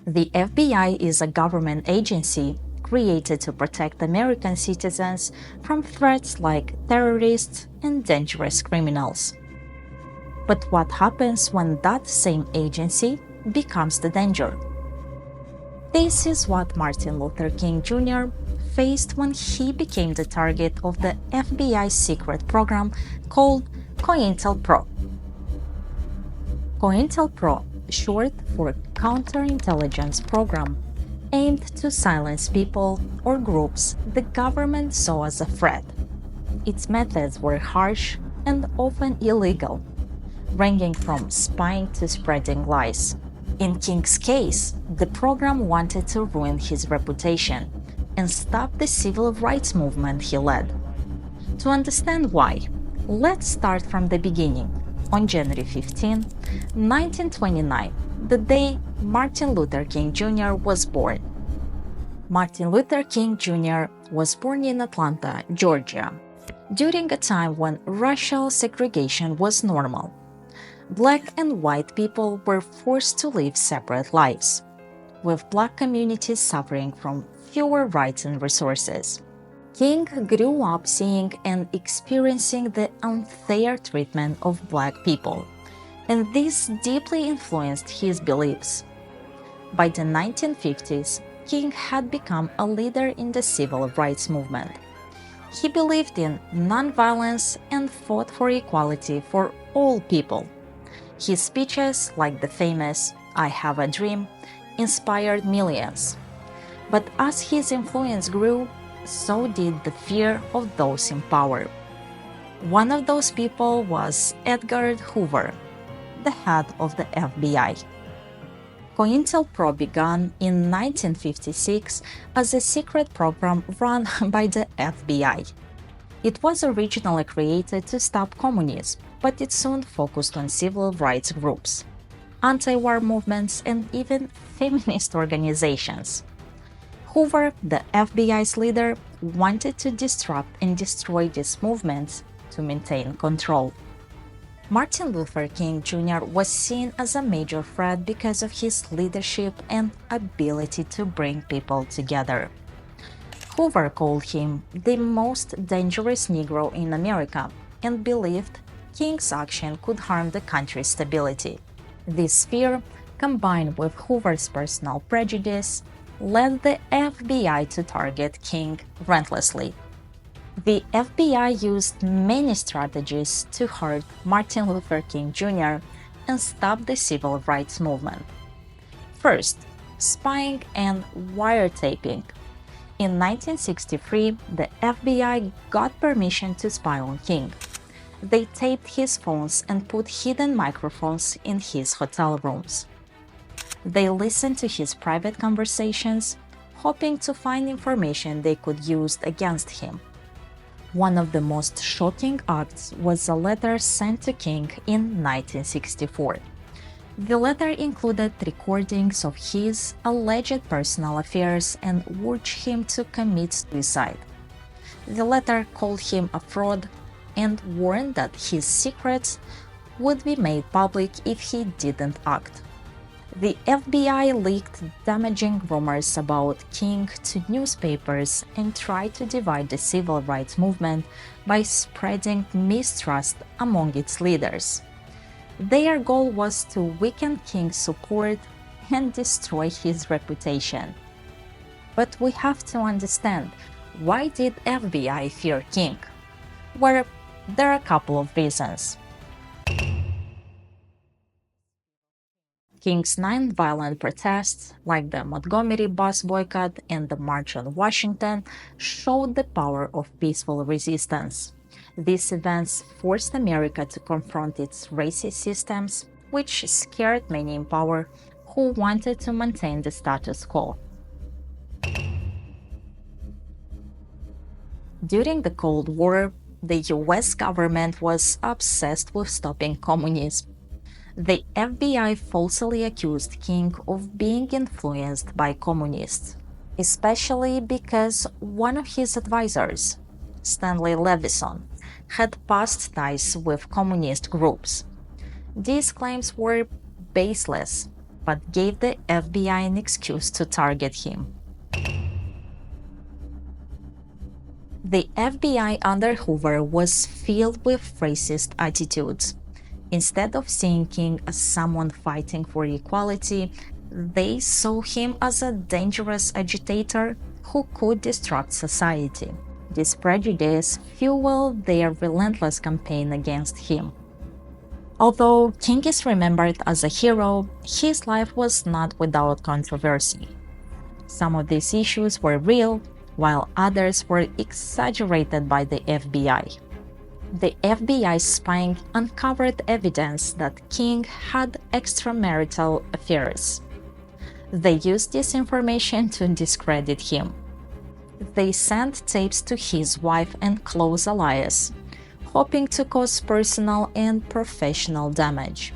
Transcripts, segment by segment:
The FBI is a government agency created to protect American citizens from threats like terrorists and dangerous criminals. But what happens when that same agency becomes the danger? This is what Martin Luther King Jr. faced when he became the target of the FBI's secret program called COINTELPRO. COINTELPRO, short for Counterintelligence Program, aimed to silence people or groups the government saw as a threat. Its methods were harsh and often illegal, ranging from spying to spreading lies. In King's case, the program wanted to ruin his reputation and stop the civil rights movement he led. To understand why, let's start from the beginning. On January 15, 1929, the day Martin Luther King Jr. was born. Martin Luther King Jr. was born in Atlanta, Georgia, during a time when racial segregation was normal. Black and white people were forced to live separate lives, with Black communities suffering from fewer rights and resources. King grew up seeing and experiencing the unfair treatment of Black people, and this deeply influenced his beliefs. By the 1950s, King had become a leader in the civil rights movement. He believed in nonviolence and fought for equality for all people. His speeches, like the famous "I Have a Dream," inspired millions. But as his influence grew, so did the fear of those in power. One of those people was Edgar Hoover, the head of the FBI. COINTELPRO began in 1956 as a secret program run by the FBI. It was originally created to stop communism, but it soon focused on civil rights groups, anti-war movements, and even feminist organizations. Hoover, the FBI's leader, wanted to disrupt and destroy these movements to maintain control. Martin Luther King Jr. was seen as a major threat because of his leadership and ability to bring people together. Hoover called him the most dangerous Negro in America and believed King's action could harm the country's stability. This fear, combined with Hoover's personal prejudice, led the FBI to target King relentlessly. The FBI used many strategies to hurt Martin Luther King Jr. and stop the civil rights movement. First, spying and wiretaping. In 1963, the FBI got permission to spy on King. They taped his phones and put hidden microphones in his hotel rooms. They listened to his private conversations, hoping to find information they could use against him. One of the most shocking acts was a letter sent to King in 1964. The letter included recordings of his alleged personal affairs and urged him to commit suicide. The letter called him a fraud and warned that his secrets would be made public if he didn't act. The FBI leaked damaging rumors about King to newspapers and tried to divide the civil rights movement by spreading mistrust among its leaders. Their goal was to weaken King's support and destroy his reputation. But we have to understand, why did FBI fear King? Well, there are a couple of reasons. King's nonviolent protests, like the Montgomery bus boycott and the March on Washington, showed the power of peaceful resistance. These events forced America to confront its racist systems, which scared many in power who wanted to maintain the status quo. During the Cold War, the US government was obsessed with stopping communism. The FBI falsely accused King of being influenced by communists, especially because one of his advisors, Stanley Levison, had past ties with communist groups. These claims were baseless. but gave the FBI an excuse to target him. The FBI under Hoover was filled with racist attitudes. Instead of seeing King as someone fighting for equality, they saw him as a dangerous agitator who could disrupt society. This prejudice fueled their relentless campaign against him. Although King is remembered as a hero, his life was not without controversy. Some of these issues were real, while others were exaggerated by the FBI. The FBI spying uncovered evidence that King had extramarital affairs. They used this information to discredit him. They sent tapes to his wife and close allies, hoping to cause personal and professional damage.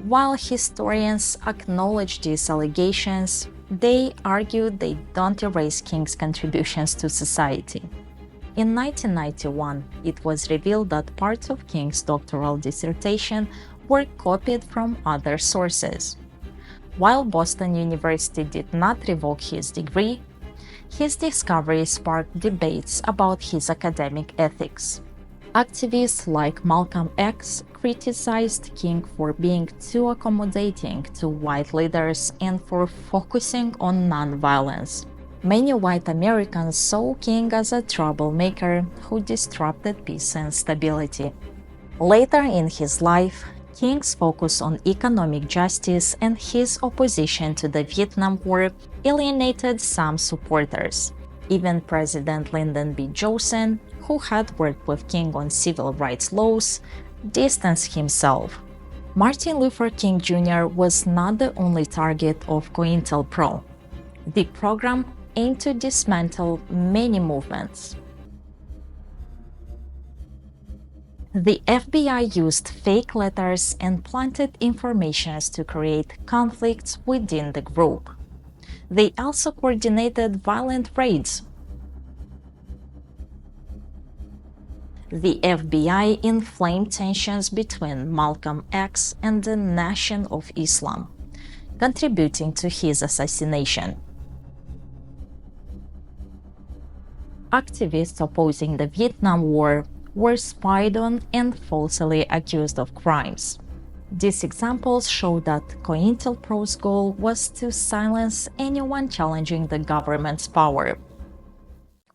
While historians acknowledge these allegations, they argue they don't erase King's contributions to society. In 1991, it was revealed that parts of King's doctoral dissertation were copied from other sources. While Boston University did not revoke his degree, his discovery sparked debates about his academic ethics. Activists like Malcolm X criticized King for being too accommodating to white leaders and for focusing on nonviolence. Many white Americans saw King as a troublemaker who disrupted peace and stability. Later in his life, King's focus on economic justice and his opposition to the Vietnam War alienated some supporters. Even President Lyndon B. Johnson, who had worked with King on civil rights laws, distanced himself. Martin Luther King Jr. was not the only target of COINTELPRO. The program aimed to dismantle many movements. The FBI used fake letters and planted information to create conflicts within the group. They also coordinated violent raids. The FBI inflamed tensions between Malcolm X and the Nation of Islam, contributing to his assassination. Activists opposing the Vietnam War were spied on and falsely accused of crimes. These examples show that COINTELPRO's goal was to silence anyone challenging the government's power.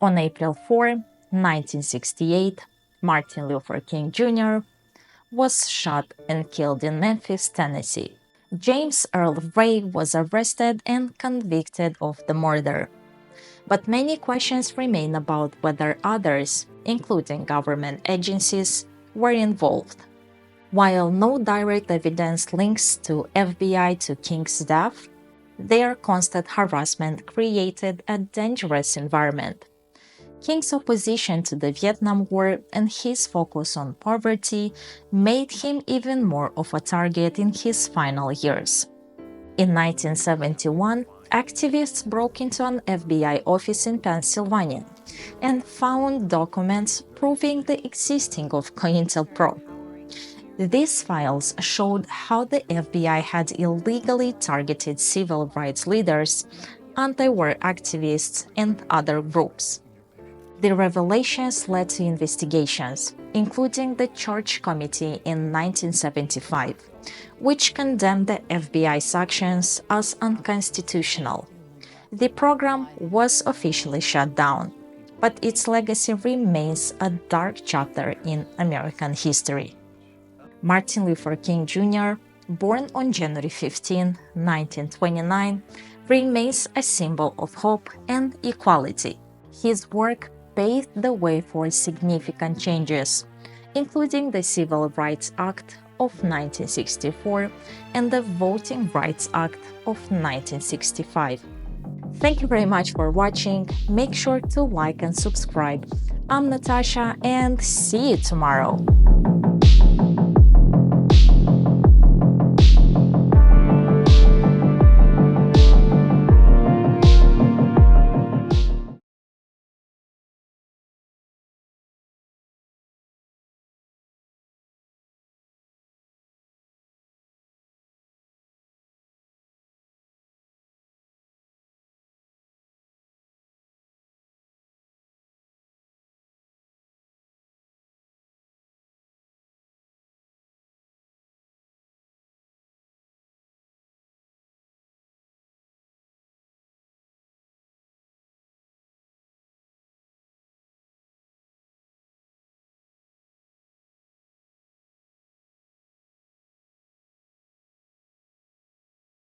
On April 4, 1968, Martin Luther King Jr. was shot and killed in Memphis, Tennessee. James Earl Ray was arrested and convicted of the murder. But many questions remain about whether others, including government agencies, were involved. While no direct evidence links the FBI to King's death, their constant harassment created a dangerous environment. King's opposition to the Vietnam War and his focus on poverty made him even more of a target in his final years. In 1971, activists broke into an FBI office in Pennsylvania and found documents proving the existence of COINTELPRO. These files showed how the FBI had illegally targeted civil rights leaders, anti-war activists, and other groups. The revelations led to investigations, including the Church Committee in 1975, which condemned the FBI's actions as unconstitutional. The program was officially shut down, but its legacy remains a dark chapter in American history. Martin Luther King Jr., born on January 15, 1929, remains a symbol of hope and equality. His work paved the way for significant changes, including the Civil Rights Act of 1964 and the Voting Rights Act of 1965. Thank you very much for watching. Make sure to like and subscribe. I'm Natasha, and see you tomorrow.